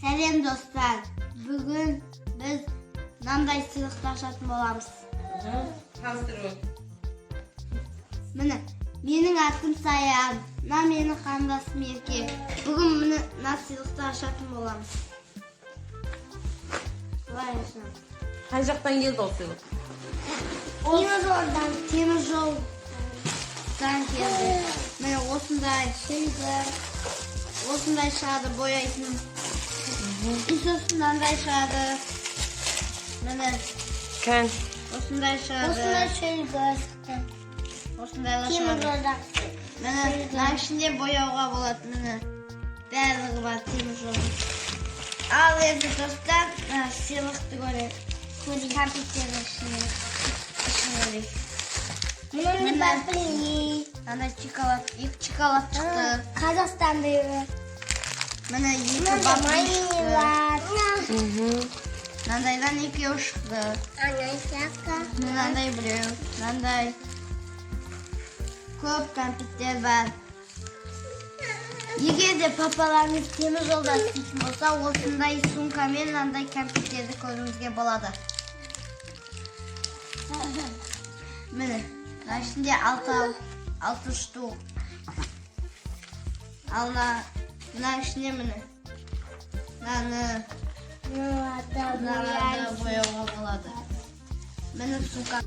Selam dostlar. Bugün biz mындай сыйлықты ашатын боламыз. Таныстырып. Міне, менің атым Саян, мына менің қандасым Ерке. Бүгін мына сыйлықты ашатын боламыз. Былай ашамыз. Қай жақтан келді ол сыйлық? Темір жолдан келді. Міне осындай шығады бояйтын. Сосын мынандай шығады. Міне Кән. осындай шығады. Осындайлар шығады. Міне мына ішінде бояуға болады. Міне барлығы бар темір жолдың. Ал енді достар, сыйлықты көрейік. Компьютердің ішіне көрейік. Bunun papeli. Мына шоколад, екі шоколад шықты. Қазақстандығы. Міне екі Bunun бапли mani шықты. var. Мынандайдан екеу шықты. Anasaka. Мынандай біреу. Мынандай көп компьютер бар. Егер де папаларыңыз темір жолда істейтін болса, осындай сумкамен мынандай компьютерді көруіңізге болады. Міне, мына ішінде 6 штук. Ал мына ішінде міне. Мынаны бояуға болады. Міне сумка.